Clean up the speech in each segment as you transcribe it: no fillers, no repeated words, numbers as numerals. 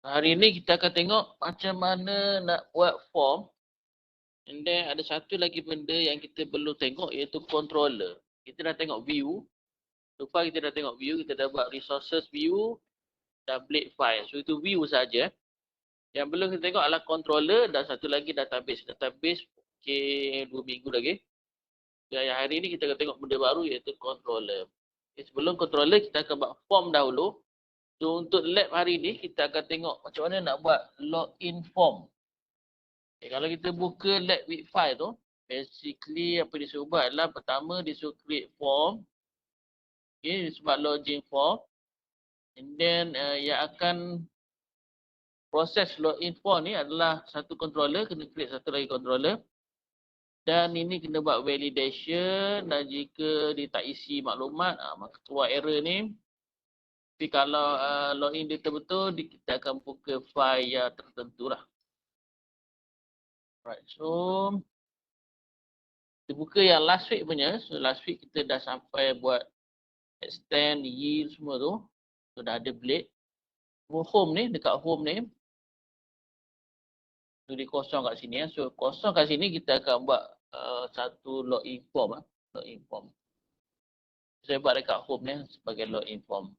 Hari ni kita akan tengok macam mana nak buat form. And then ada satu lagi benda yang kita perlu tengok iaitu controller. Kita dah tengok view. So far kita dah tengok view, kita dah buat resources view dan blade file. So itu view saja. Yang belum kita tengok adalah controller dan satu lagi database. Database okay, 2 minggu lagi. Dan yang hari ni kita akan tengok benda baru iaitu controller. Okay, sebelum controller kita akan buat form dahulu. So untuk lab hari ni kita akan tengok macam mana nak buat login form. Okay, kalau kita buka lab with file tu, basically apa dia suruh buat adalah pertama dia suruh create form. Okay, dia sebab login form. And then yang akan proses login form ni adalah satu controller, kena create satu lagi controller. Dan ini kena buat validation dan jika dia tak isi maklumat, maka keluar error ni. Tapi kalau login dia betul, kita akan buka file yang tertentu lah. Right, so kita buka yang last week punya. So last week kita dah sampai buat extend, yield semua tu. So dah ada blade. So home ni, dekat home ni. So dia kosong kat sini. So kosong kat sini kita akan buat satu login form. Login form. Saya buat dekat home ni sebagai login form.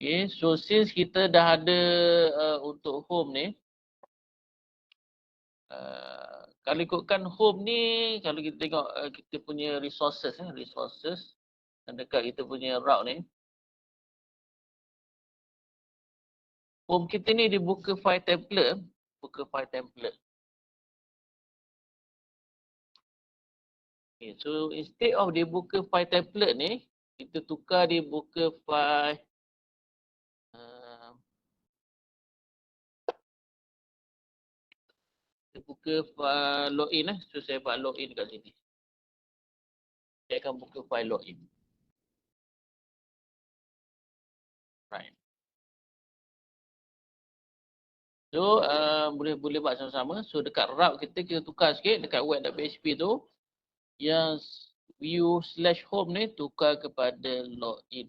Okay, so since kita dah ada untuk home ni. Kalau ikutkan home ni, kalau kita tengok kita punya resources. Resources. Dan dekat kita punya route ni. Home kita ni dia buka file template. Buka file template. Okay, so instead of dia buka file template ni, kita tukar dia buka file kita buka file login lah. So saya buat login kat sini. Saya akan buka file login. Right. So boleh buat sama-sama. So dekat route kita tukar sikit dekat web.php tu. Yang view/home ni tukar kepada login.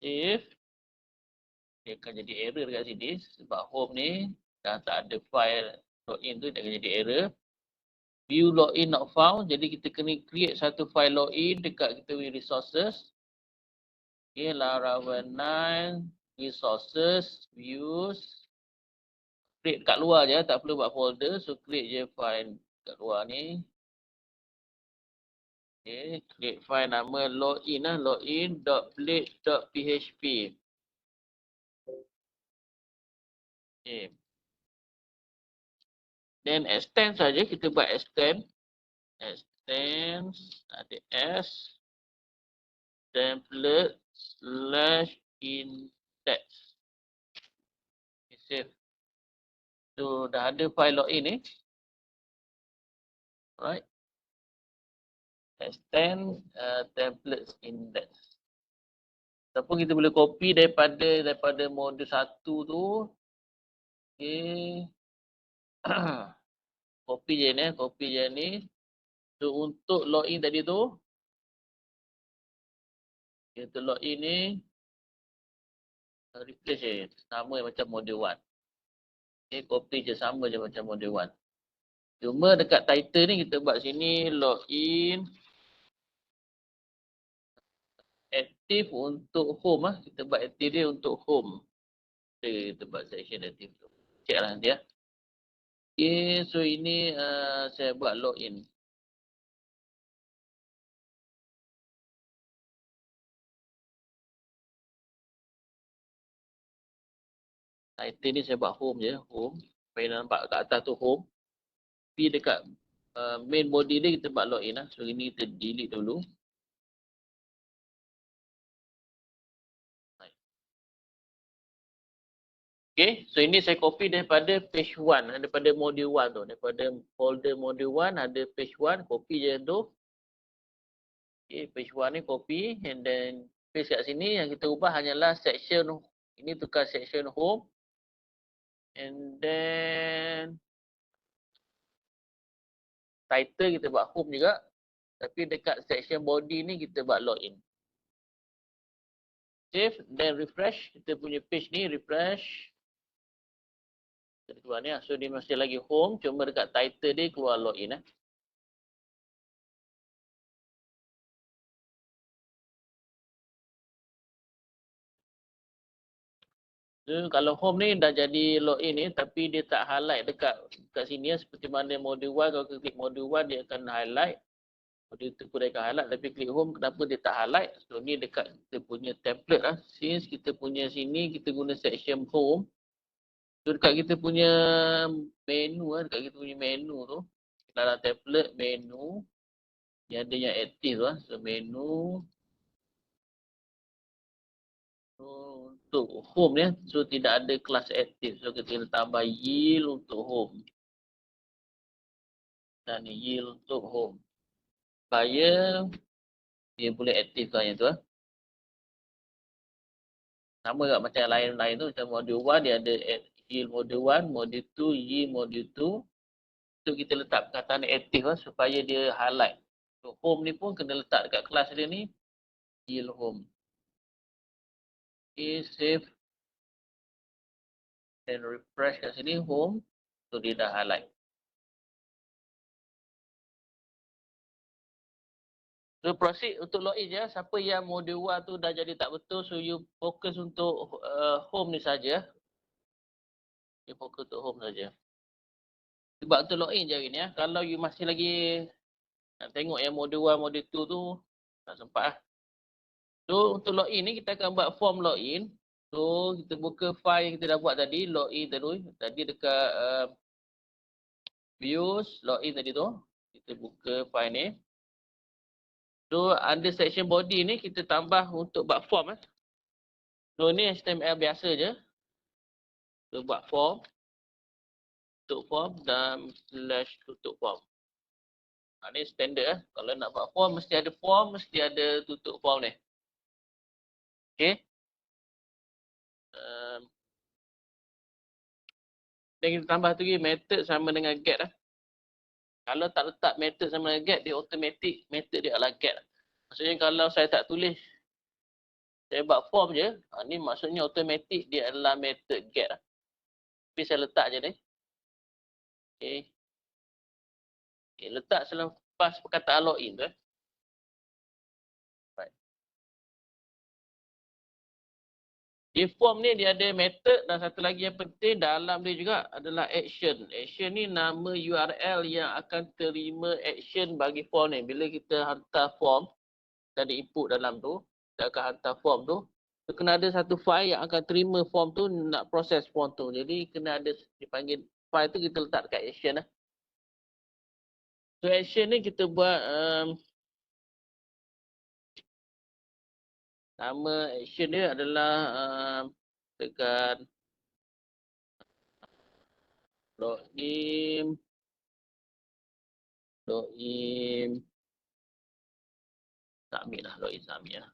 If dia akan jadi error dekat sini sebab home ni dah tak ada file login tu, dia akan jadi error. View login not found, jadi kita kena create satu file login dekat kita punya resources. Okay, Laravel 9 resources views. Create kat luar je, tak perlu buat folder. So create je file kat luar ni. Okay, create file nama login lah, login.blade.php. Okay. Then extend saja, kita buat extend. Extend, ada S, template, /index. Okay, save. So dah ada file login ni. Alright. Extend templates index. Ataupun kita boleh copy daripada modul 1 tu. Okay. Copy je ni. So untuk login tadi tu. Untuk login ni. Replace je. Sama macam modul 1. Okay, copy je sama je macam modul 1. Cuma dekat title ni kita buat sini login. Active untuk home lah. Kita buat active dia untuk home. Kita buat section active tu. Check lah nanti ya. Okay, so ini saya buat login. Title ni saya buat home je. Home. Supaya nampak kat atas tu home. Tapi dekat main body dia kita buat login lah. So ini kita delete dulu. Okay, so ini saya copy daripada page 1, daripada module 1 tu. Daripada folder module 1 ada page 1, copy je tu. Okay, page 1 ni copy and then paste kat sini. Yang kita ubah hanyalah section, ini tukar section home. And then title kita buat home juga. Tapi dekat section body ni kita buat login. Save, then refresh. Kita punya page ni, refresh. Kita keluar ni lah. So dia masih lagi home, cuma dekat title dia keluar login eh. So, kalau home ni dah jadi login ni, tapi dia tak highlight dekat sini ya. Seperti mana module 1, kalau kita klik module 1 dia akan highlight. Module 2 pun dia akan highlight, tapi klik home kenapa dia tak highlight? So ni dekat kita punya template lah. Since kita punya sini kita guna section home. So dekat kita punya menu lah, dekat kita punya menu tu. Dalam template menu. Yang ada yang aktif lah. So menu. Untuk home ya, so tidak ada kelas aktif. So kita kena tambah yield untuk home. Dan yield untuk home. Supaya dia boleh aktifkan yang tu lah. Sama tak macam yang lain-lain tu. Macam module 1 dia ada yield module 1, module 2, yield module 2. So kita letak perkataan aktif lah supaya dia highlight. So home ni pun kena letak dekat kelas dia ni. Yield home. Okay, save. Dan refresh kat sini home. So dia dah highlight. So proceed untuk login je. Siapa yang module 1 tu dah jadi tak betul, so you fokus untuk home ni saja. You fokus untuk home saja. Sebab untuk login je hari ni ya. Kalau you masih lagi nak tengok yang module 1, module 2 tu, tak sempat lah. So untuk login ni kita akan buat form login. So kita buka file yang kita dah buat tadi, login terus. Tadi dekat views, login tadi tu. Kita buka file ni. So under section body ni kita tambah untuk buat form. So ni HTML biasa je. So buat form. Tutup form dan slash tutup form. Ni standard . Kalau nak buat form mesti ada tutup form ni. Okay. Dan kita tambah tu lagi method sama dengan get lah. Kalau tak letak method sama dengan get, dia automatic method dia adalah get. Maksudnya kalau saya tak tulis, saya buat form je, ni maksudnya automatic dia adalah method get lah. Tapi saya letak je ni. Okay. Okay, letak selepas perkataan login tu. Right. Di form ni dia ada method dan satu lagi yang penting dalam dia juga adalah action. Action ni nama URL yang akan terima action bagi form ni. Bila kita hantar form, kita ada input dalam tu, kita akan hantar form tu, kena ada satu file yang akan terima form tu nak proses form tu. Jadi kena ada dipanggil file tu kita letak dekat action lah. So action ni kita buat nama action dia adalah tekan login submit lah, login submit lah.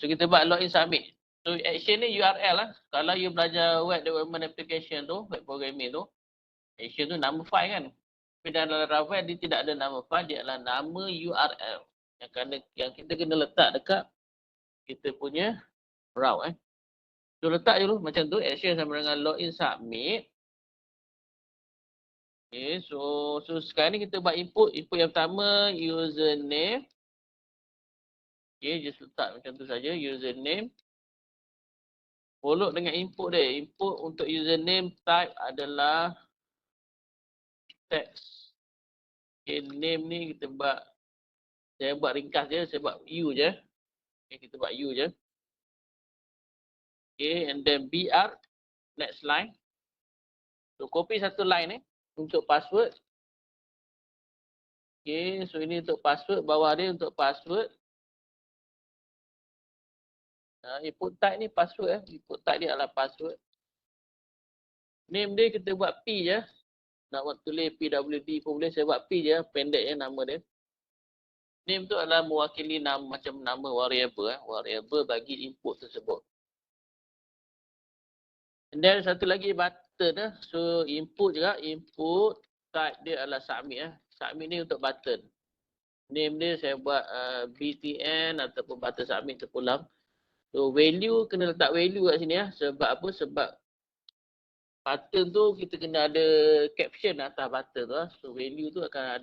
So kita buat login submit. So action ni URL lah. Kalau you belajar web development application tu, web programming tu, action tu nama file kan. Tapi dalam web dia tidak ada nama file, dia adalah nama URL. Yang kita kena letak dekat kita punya route . So letak je dulu macam tu, action sama dengan login submit. Okay, so sekarang ni kita buat input yang pertama username. Okay, just letak macam tu saja, username. Follow dengan input dia. Input untuk username type adalah text. Okay, name ni kita buat, saya buat ringkas je, saya buat U je. Okay, kita buat U je. Okay, and then BR, next line. So copy satu line ni untuk password. Okay, so ini untuk password, bawah dia untuk password. Input type ni password . Input type dia adalah password. Name dia kita buat P je. Nak buat tulis PWD pun boleh, saya buat P je, pendek je nama dia. Name tu adalah mewakili nama, macam nama variable . Variable bagi input tersebut. And then satu lagi button . So input juga, input type dia adalah submit . Submit ni untuk button. Name dia saya buat BTN ataupun button submit terpulang. So value kena letak value kat sini ya. Sebab apa? Sebab button tu kita kena ada caption atas button tu lah. So value tu akan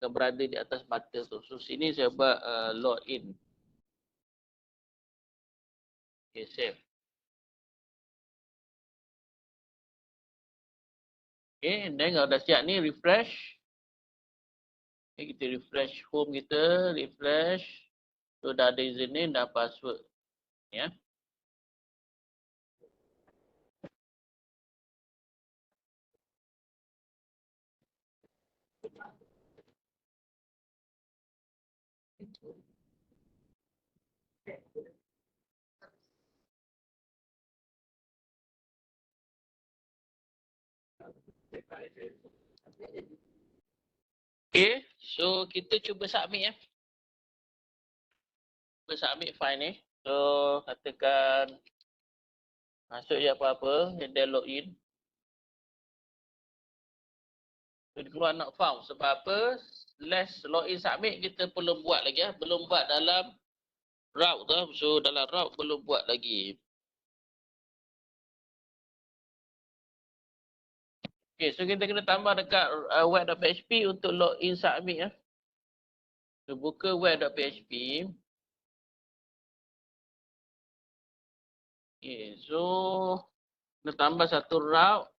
berada di atas button tu. So sini saya buat login. Okay, save. Okay, and then kalau dah siap ni refresh. Okay, kita refresh home kita, refresh. So dah ada username dan password. Ya. Okay, so kita cuba submit ya. Cuba submit file ni. So katakan masuk je apa-apa, and then login. So dia keluar not found. Sebab apa? Last login submit kita belum buat lagi ya. Belum buat dalam route tu. So dalam route belum buat lagi. Okay, so kita kena tambah dekat web.php untuk login submit ya. So buka web.php. Okay, so kena tambah satu route.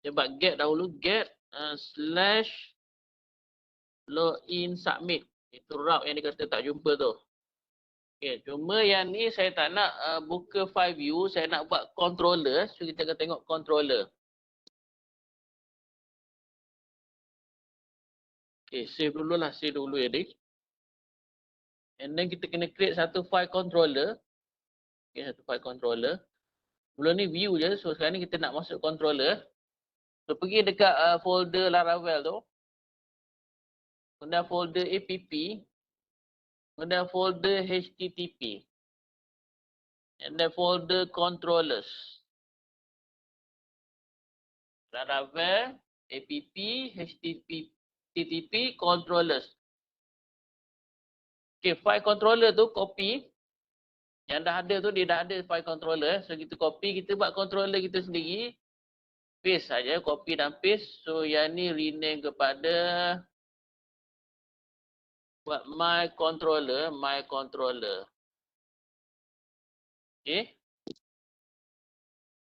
Coba get dahulu, get slash login submit. Itu route yang dia kata tak jumpa tu. Okay, cuma yang ni saya tak nak buka file view, saya nak buat controller. So kita akan tengok controller. Okay, save dulu lah, save dulu ya Dik. And then kita kena create satu file controller. Okay, satu file controller. Mula ni view je, so sekarang ni kita nak masuk controller. So pergi dekat folder Laravel tu. Kemudian folder app. Kemudian folder http. And then folder controllers. Laravel, app, http, controllers. Okay, file controller tu copy. Yang dah ada tu, dia dah ada file controller. So kita copy, kita buat controller kita sendiri. Paste saja, copy dan paste. So yang ni rename kepada buat my controller. Okay.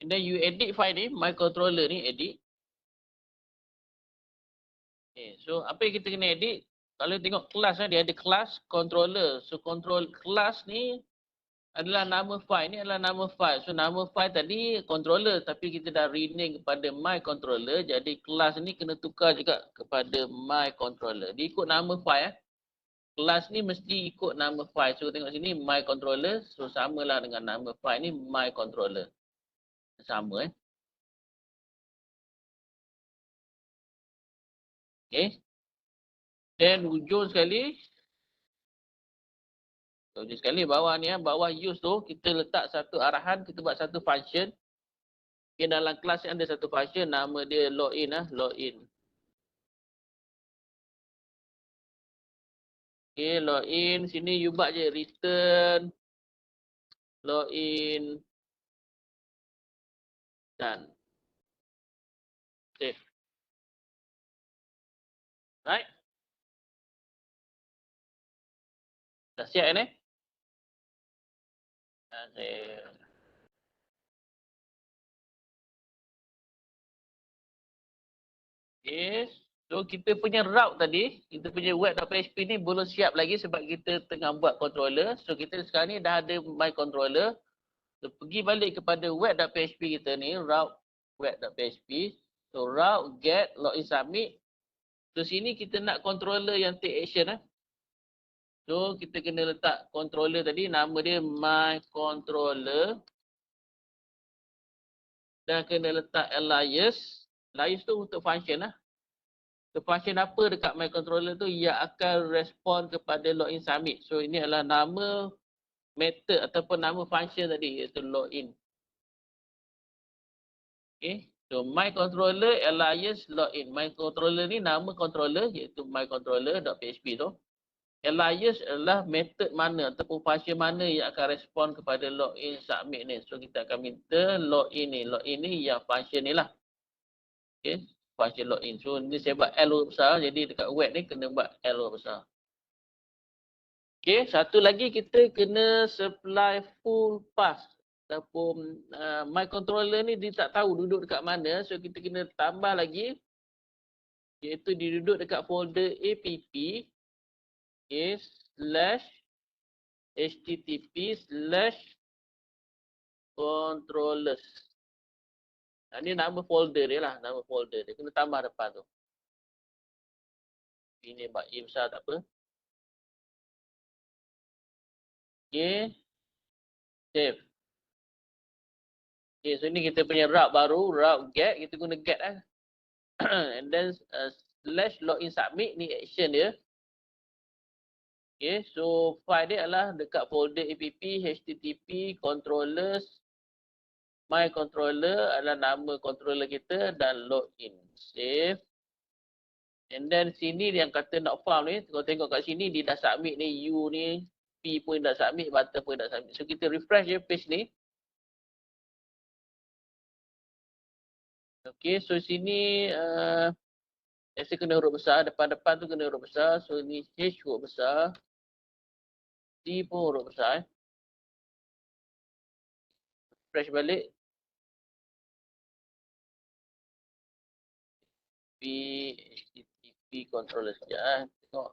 And then you edit file ni, my controller ni edit. Okay, so apa yang kita kena edit? Kalau tengok kelas dia ada kelas controller. So control kelas ni adalah nama file. Ni adalah nama file. So nama file tadi controller, tapi kita dah rename kepada my controller. Jadi kelas ni kena tukar juga kepada my controller. Dia ikut nama file. Kelas ni mesti ikut nama file. So tengok sini my controller. So samalah dengan nama file ni my controller. Sama Okay. Dan hujung sekali. Hujung sekali bawah ni bawah use tu kita letak satu arahan, kita buat satu function. Okay, dalam kelas ni ada satu function nama dia login login. Okay, login sini you buat je return login dan save. Right? Dah siap ni? Save. Okay. So kita punya route tadi, kita punya web.php ni belum siap lagi sebab kita tengah buat controller. So kita sekarang ni dah ada my controller. So pergi balik kepada web.php kita ni, route web.php. So route get login submit. So sini kita nak controller yang take action So kita kena letak controller tadi, nama dia my controller. Dan kena letak alias. Alias tu untuk function So function apa dekat my controller tu yang akan respon kepada login submit. So ini adalah nama method ataupun nama function tadi iaitu login. Okay. So my controller alias login. My controller ni nama controller iaitu my controller.php tu. alias adalah metod mana ataupun function mana yang akan respon kepada login submit ni. So kita akan minta login ni. Login ni yang function ni lah. Okay. Function login. So ni saya buat L huruf besar. Jadi dekat web ni kena buat L huruf besar. Okay. Satu lagi kita kena supply full path. Ataupun my controller ni dia tak tahu duduk dekat mana. So kita kena tambah lagi. Iaitu dia duduk dekat folder app. Okay. /http/controllers. Ini nama folder dia lah. Nama folder dia. Kena tambah depan tu. Ini buat A besar tak apa. Okay. Save. Okay. So ni kita punya route baru. Route get. Kita guna get lah. And then /login submit ni action dia. Okay. So file dia adalah dekat folder app http controllers. My controller adalah nama controller kita dan login. Save. And then sini yang kata not found ni, kalau tengok kat sini dia dah submit ni, U ni, P pun dah submit, button pun dah submit. So kita refresh je page ni. Okay, so sini saya kena huruf besar, depan-depan tu kena huruf besar. So ni H huruf besar, T pun huruf besar. Refresh balik. HTTP controller sekejap. Tengok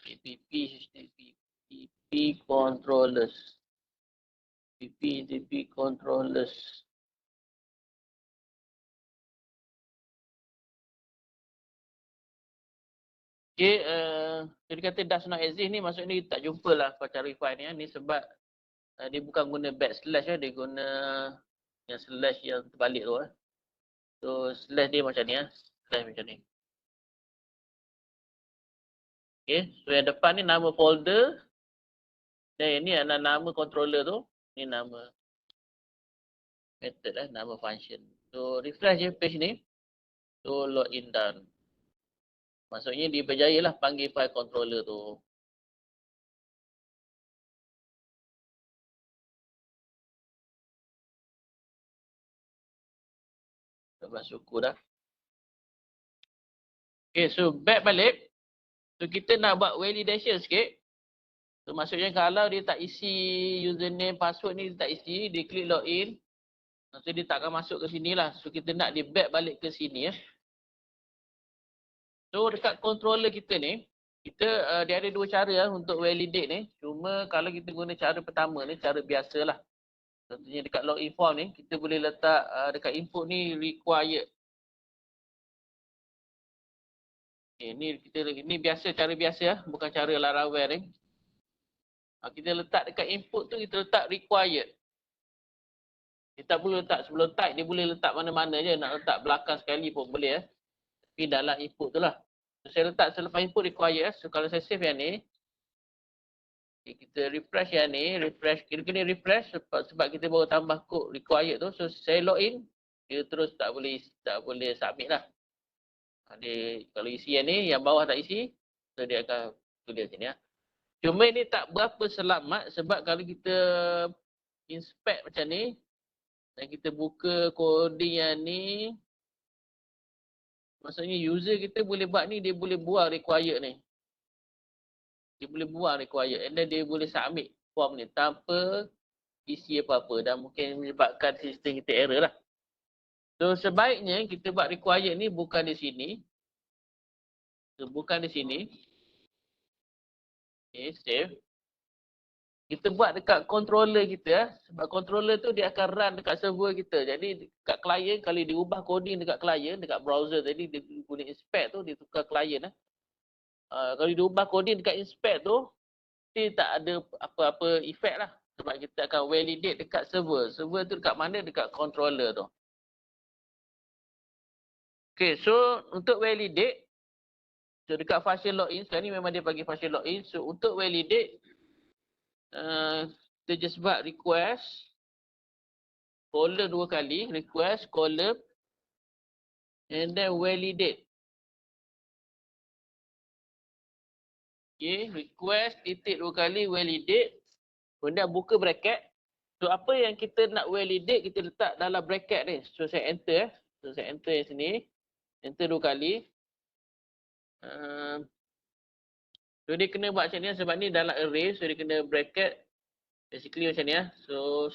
HTTP controllers. HTTP controllers. Okay, dia kata does not exist ni maksudnya tak jumpa lah kau cari file ni. Ni sebab dia bukan guna backslash dia guna yang slash yang terbalik tu. So slash dia macam ni slash macam ni. Okay, so yang depan ni nama folder. Dan ini adalah nama controller tu. Ni nama method nama function. So refresh je page ni. So login done. Maksudnya dia berjaya lah panggil file controller tu. Dah syukur dah. Okay, so back balik. So kita nak buat validation sikit. So maksudnya kalau dia tak isi username, password ni dia tak isi, dia klik login. So dia tak akan masuk ke sini lah. So kita nak dia back balik ke sini . So dekat controller kita ni, kita dia ada dua cara untuk validate ni. Cuma kalau kita guna cara pertama ni, cara biasa lah. Contohnya dekat login form ni, kita boleh letak dekat input ni required. Okay, ni biasa, cara biasa bukan cara Laravel ni. Kita letak dekat input tu, kita letak required. Kita tak boleh letak sebelum type, dia boleh letak mana-mana je. Nak letak belakang sekali pun boleh . Tapi dalam input tu lah. So, saya letak selepas input required . So kalau saya save yang ni, kita refresh yang ni, kita kena refresh sebab kita baru tambah kod required tu. So saya login, dia terus tak boleh submit lah. Dia kalau isi yang ni, yang bawah tak isi, so dia akan tulis sini . Cuma ini tak berapa selamat sebab kalau kita inspect macam ni dan kita buka coding yang ni, maksudnya user kita boleh buat ni, dia boleh buang required ni. Dia boleh buang required and then dia boleh submit form ni tanpa isi apa-apa dan mungkin menyebabkan sistem kita error lah. So sebaiknya kita buat required ni bukan di sini. So, bukan di sini. Okay, save. Kita buat dekat controller kita sebab controller tu dia akan run dekat server kita. Jadi dekat client, kalau dia ubah coding dekat client, dekat browser tadi dia guna inspect tu, dia tukar client . Kalau dia ubah coding dekat inspect tu, dia tak ada apa-apa efek lah. Sebab kita akan validate dekat server. Server tu dekat mana? Dekat controller tu. Okay, so untuk validate, so dekat function login, sekarang ni memang dia bagi function login. So untuk validate, kita just buat request column 2 kali, request column and then validate. Okay, request titik 2 kali validate. Kemudian buka bracket. So apa yang kita nak validate kita letak dalam bracket ni. So saya enter. So saya enter yang sini. Enter 2 kali. So dia kena buat macam ni sebab ni dalam array. So dia kena bracket. Basically macam ni. So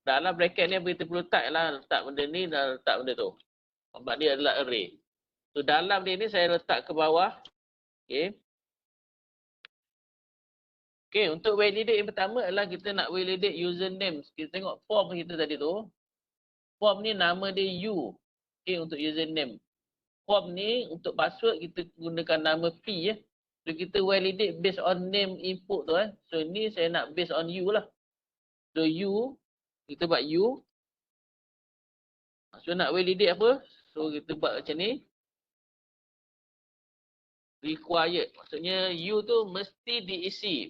dalam bracket ni kita perlu letak benda ni dan letak benda tu. Sebab dia adalah array. So dalam dia ni saya letak ke bawah. Okay. Okay, untuk validate yang pertama adalah kita nak validate username. Kita tengok form kita tadi tu. Form ni nama dia U. Okay, untuk username. Form ni untuk password kita gunakan nama P ya. So kita validate based on name input tu . So ni saya nak based on U lah. So U, kita buat U. So nak validate apa? So kita buat macam ni. Required. Maksudnya U tu mesti diisi.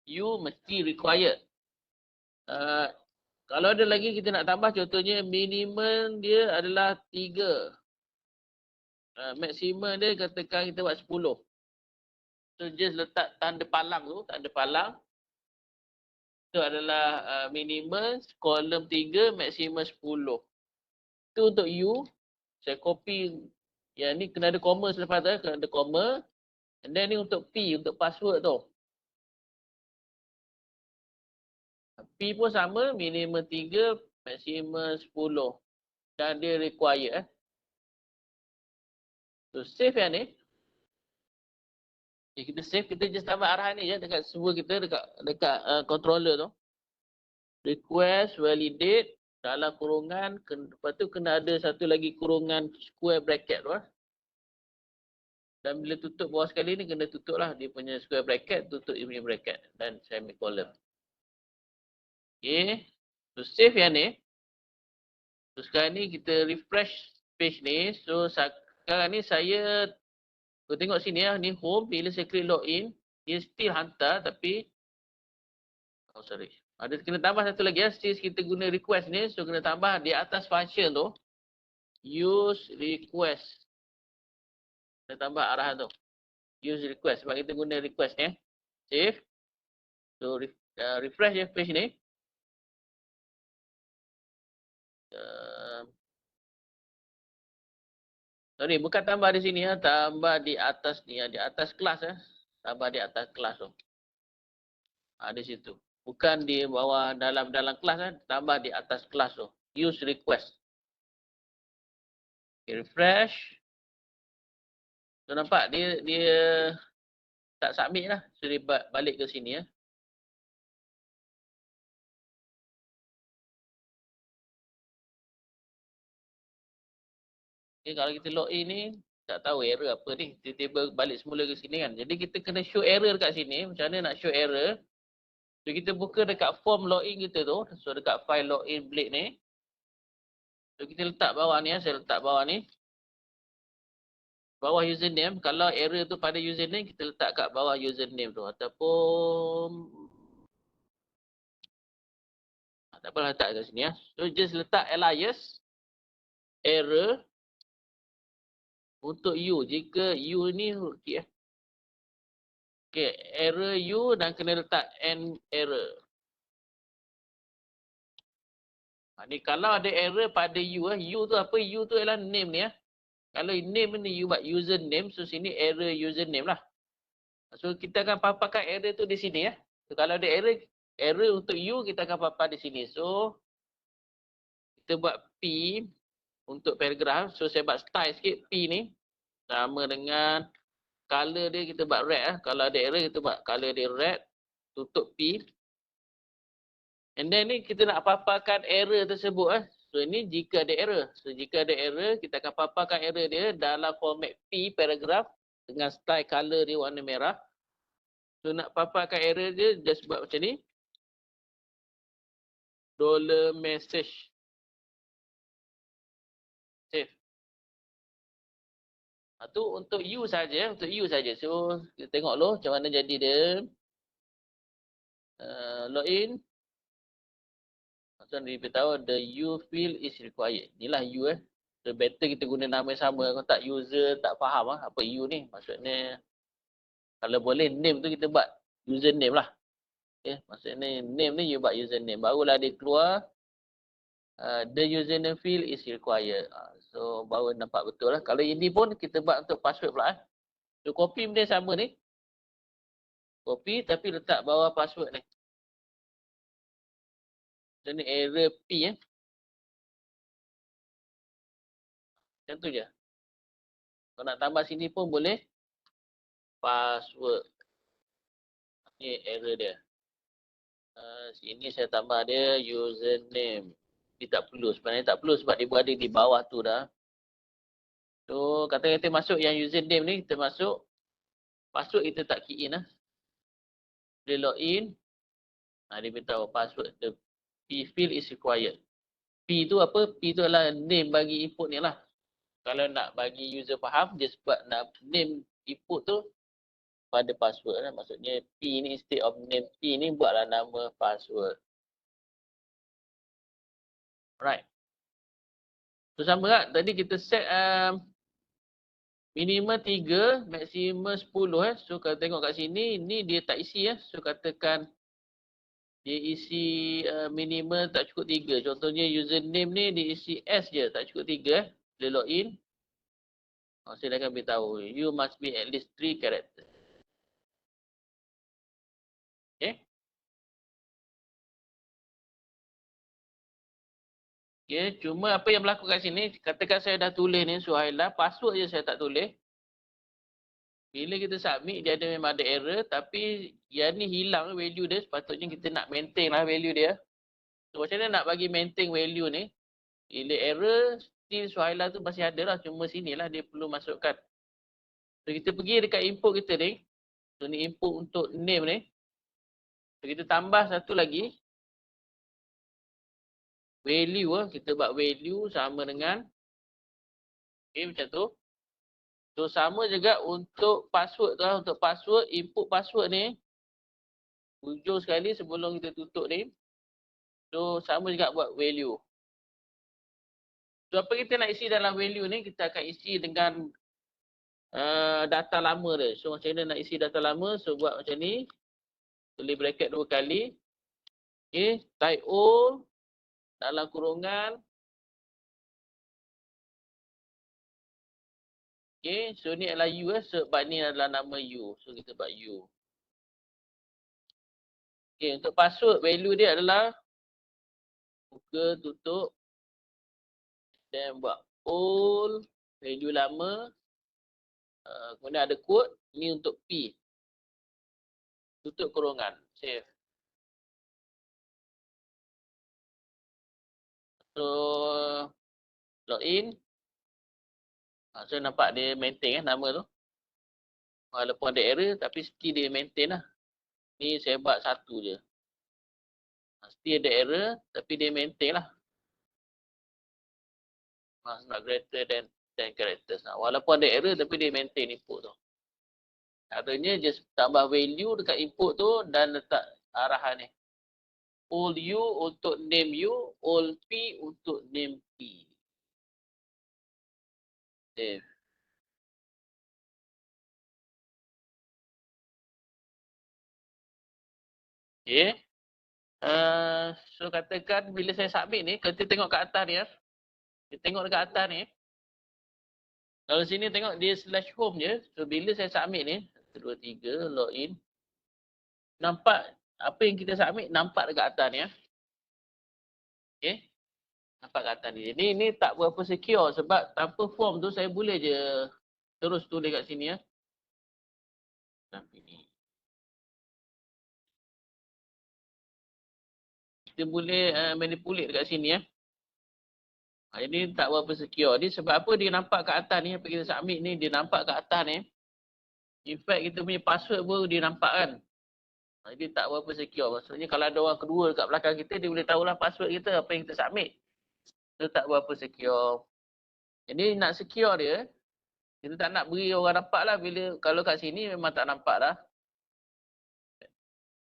U mesti required. Kalau ada lagi kita nak tambah contohnya minimum dia adalah 3. Maksimum dia katakan kita buat 10. So just letak tanda palang tu, tanda palang. Itu adalah minimum, kolom 3, maksimum 10. Itu untuk U. Saya copy yang ni kena ada comma selepas tu, kena ada comma. And then ni untuk P, untuk password tu. P pun sama, minimum 3, maksimum 10. Dan dia required. So save yang ni. Okay, kita save, kita just tambah arahan ni je dekat semua kita, dekat controller tu. Request, validate, dalam kurungan, lepas tu kena ada satu lagi kurungan square bracket tu. Dan bila tutup bawah sekali ni kena tutup lah dia punya square bracket, tutup dia punya bracket dan semicolon. Okay, so save yang ni. So sekarang ni kita refresh page ni. So sekarang ni saya tengok sini lah, ni home, bila saya klik login, dia still hantar tapi, oh sorry. Ada kena tambah satu lagi ya, since kita guna request ni, so kena tambah di atas function tu, use request. Kena tambah arahan tu. Use request sebab kita guna request ni. Save. So refresh je page ni. Sorry, bukan tambah di sini ya, tambah di atas ni ya, di atas kelas ya. Tambah di atas kelas tu. Di situ. Bukan di bawah dalam kelas kan, tambah di atas kelas tu. Use request. Okay, refresh. So nampak dia tak submit lah. So dia balik ke sini ya. Okay, kalau kita login ni, tak tahu error apa ni. Tiba-tiba balik semula ke sini kan. Jadi kita kena show error dekat sini. Macam mana nak show error? So kita buka dekat form login kita tu. So dekat file login Blade ni. So kita letak bawah ni ya. Saya letak bawah ni. Bawah username. Kalau error tu pada username, kita letak kat bawah username tu. Ataupun tak apalah, letak kat sini ya. So just letak alias error untuk U. Jika U ni okay, okay, error U dan kena letak N error. Ni kalau ada error pada U, U tu apa? U tu adalah name ni ya. Kalau name ni you buat username, so sini error username lah. So kita akan paparkan error tu di sini ya. So kalau ada error untuk U, kita akan papar di sini. So kita buat P untuk paragraph. So saya buat style sikit P ni. Sama dengan color dia kita buat red . Kalau ada error kita buat color dia red. Tutup P. And then ni kita nak paparkan error tersebut . So ini jika ada error. So jika ada error, kita akan paparkan error dia dalam format P paragraph dengan style color dia warna merah. So nak paparkan error dia, just buat macam ni. $message. Save. Tu untuk U saja, untuk U saja. So kita tengok dulu macam mana jadi dia. Login. Macam dia beritahu the U field is required. Inilah U . So better kita guna nama yang sama. Kalau tak user tak faham apa U ni. Maksudnya Kalau boleh name tu kita buat username lah. Okay. Maksudnya name ni you buat username. Barulah dia keluar the username field is required. So baru nampak betul lah. Kalau ini pun kita buat untuk password pula. So copy benda sama ni. Copy tapi letak bawah password ni. So ni error P Macam tu je. Kalau nak tambah sini pun boleh. Password. Ni error dia. Sini saya tambah dia username. Dia tak perlu. Sebenarnya tak perlu sebab dia berada di bawah tu dah. So kata kita masuk yang username ni. Kita masuk. Password kita tak key in lah. Dia login. Dia beritahu password. The P field is required. P tu apa? P tu adalah name bagi input ni lah. Kalau nak bagi user faham, dia sebut name input tu pada password lah. Maksudnya P ni instead of name P ni buatlah nama password. Right. So sama tak? Tadi kita set minimum 3, maksimum 10 So kalau tengok kat sini, ni dia tak isi So katakan dia isi minimum tak cukup 3. Contohnya username ni dia isi S je, tak cukup 3 Dia login. Saya akan beritahu, you must be at least 3 character. Okay. Okay, cuma apa yang berlaku kat sini, katakan saya dah tulis ni Suhaila, password je saya tak tulis. Bila kita submit, dia ada memang ada error, tapi yang ni hilang value dia, sepatutnya kita nak maintain lah value dia. So macam mana nak bagi maintain value ni? Bila error, still Suhaila tu masih ada lah, cuma sinilah dia perlu masukkan. So kita pergi dekat input kita ni, so ni input untuk name ni. So kita tambah satu lagi, value kita buat value sama dengan macam tu. So sama juga untuk password tu lah. Untuk password, input password ni hujung sekali sebelum kita tutup ni. So sama juga buat value. So apa kita nak isi dalam value ni, kita akan isi dengan data lama dia. So macam mana nak isi data lama, so buat macam ni. Tulis bracket 2 kali. Okay, type O dalam kurungan. Okay, so ni adalah U sebab ni adalah nama U. So kita buat U. Okay, untuk password value dia adalah buka, tutup. Dan buat all value lama. Kemudian ada kod. Ni untuk P. Tutup kurungan. Save. So, login. So, nampak dia maintain nama tu. Walaupun ada error, tapi still dia maintain lah. Ni saya buat satu je. Still ada error, tapi dia maintain lah. Not greater than 10 characters. Walaupun ada error, tapi dia maintain input tu. Artinya, just tambah value dekat input tu dan letak arahan ni. All U untuk name U, all P untuk name P. Save. Okay. So katakan bila saya submit ni, kita tengok kat atas ni Kita tengok dekat atas ni. Kalau sini tengok dia /home je. So bila saya submit ni, 1, 2, 3, login. Nampak apa yang kita submit, nampak dekat atas ni Okay. Nampak kat atas ni. Ini tak berapa secure sebab tanpa form tu saya boleh je terus tulis kat sini Sampai ni. Kita boleh manipulate dekat sini Ini tak berapa secure. Ni sebab apa dia nampak kat atas ni, apa kita submit ni, dia nampak kat atas ni. In fact, kita punya password pun dia nampak kan. Jadi tak berapa secure. Maksudnya kalau ada orang kedua dekat belakang kita, dia boleh tahulah password kita, apa yang kita submit. Itu tak berapa secure. Jadi nak secure dia, kita tak nak beri orang nampak lah. Bila, kalau kat sini memang tak nampak dah.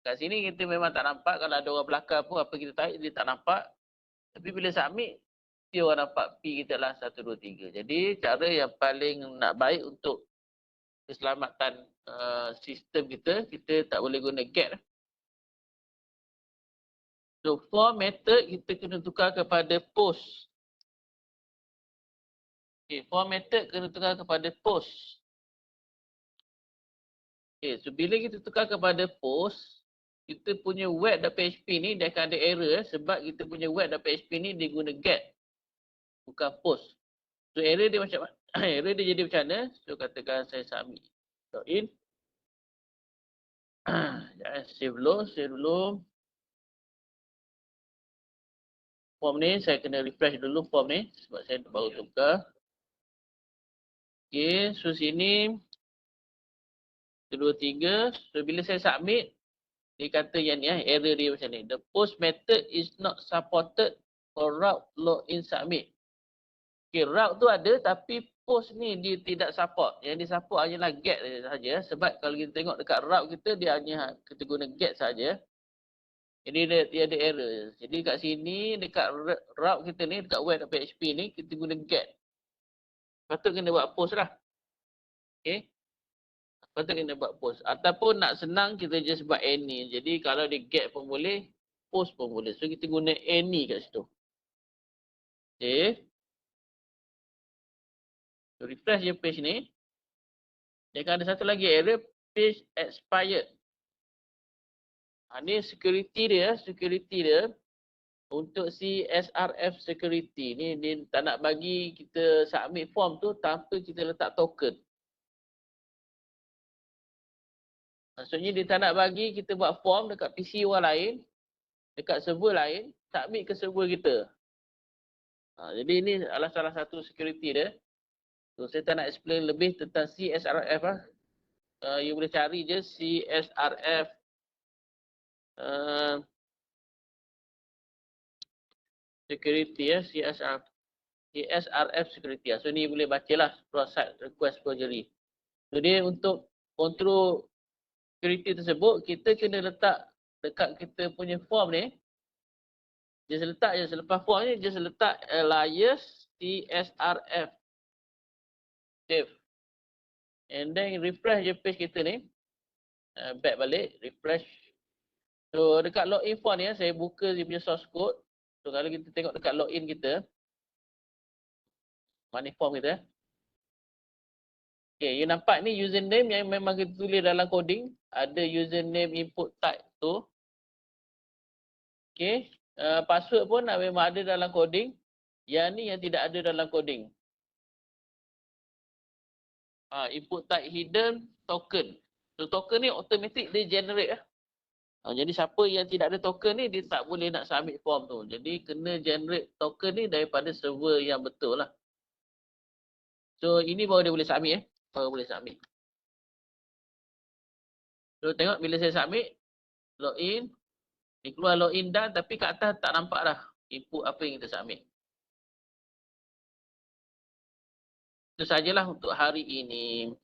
Kat sini kita memang tak nampak. Kalau ada orang belakang pun, apa kita type, dia tak nampak. Tapi bila submit, dia orang nampak P kita lah 1, 2, 3. Jadi cara yang paling nak baik untuk keselamatan sistem kita, kita tak boleh guna get. So form method kita kena tukar kepada post. Okay, form method kena tukar kepada post. Okay, so bila kita tukar kepada post, kita punya web.php ni dia akan ada error sebab kita punya web.php ni dia guna get, bukan post. So error dia macam mana? Error dia jadi macam mana? So katakan saya submit. Login. Jangan save dulu. Form ni saya kena refresh dulu form ni sebab saya baru tukar. Okay, so sini 1, 2, 3. So bila saya submit, dia kata yang ni error dia macam ni. The post method is not supported for route login submit. Okay, route tu ada tapi post ni dia tidak support. Yang dia support hanyalah get saja. Sebab kalau kita tengok dekat route kita, dia hanya kita guna get saja. Jadi dia ada error. Jadi kat sini, dekat route kita ni, dekat web.php ni, kita guna get. Patut kena buat post lah. Okay. Patut kena buat post. Ataupun nak senang, kita just buat any. Jadi kalau dia get pun boleh, post pun boleh. So kita guna any kat situ. Okay. So refresh je page ni. Dia akan ada satu lagi error, page expired. Ni security dia untuk si SRF security ni dia tak nak bagi kita submit form tu tanpa kita letak token. Maksudnya dia tak nak bagi kita buat form dekat PC orang lain, dekat server lain, submit ke server kita. Jadi ini adalah salah satu security dia. So saya tak nak explain lebih tentang CSRF lah. You boleh cari je CSRF security ya, CSRF security. So ni boleh bacalah cross-site request forgery. So dia untuk kontrol security tersebut, kita kena letak dekat kita punya form ni. Just letak je selepas form ni, just letak alias CSRF save. And then refresh je page kita ni. Back balik, refresh. So dekat login form ni, saya buka dia punya source code. So kalau kita tengok dekat login kita, mana form kita. Okay, you nampak ni username yang memang kita tulis dalam coding. Ada username input type tu. Okay, password pun memang ada dalam coding. Yang ni yang tidak ada dalam coding. Input type hidden token. So token ni automatic dia generate lah. Jadi siapa yang tidak ada token ni, dia tak boleh nak submit form tu. Jadi kena generate token ni daripada server yang betul lah. So ini baru dia boleh submit baru boleh submit. So tengok bila saya submit, login. Dia keluar login dah tapi kat atas tak nampak dah input apa yang kita submit. Itu sajalah untuk hari ini.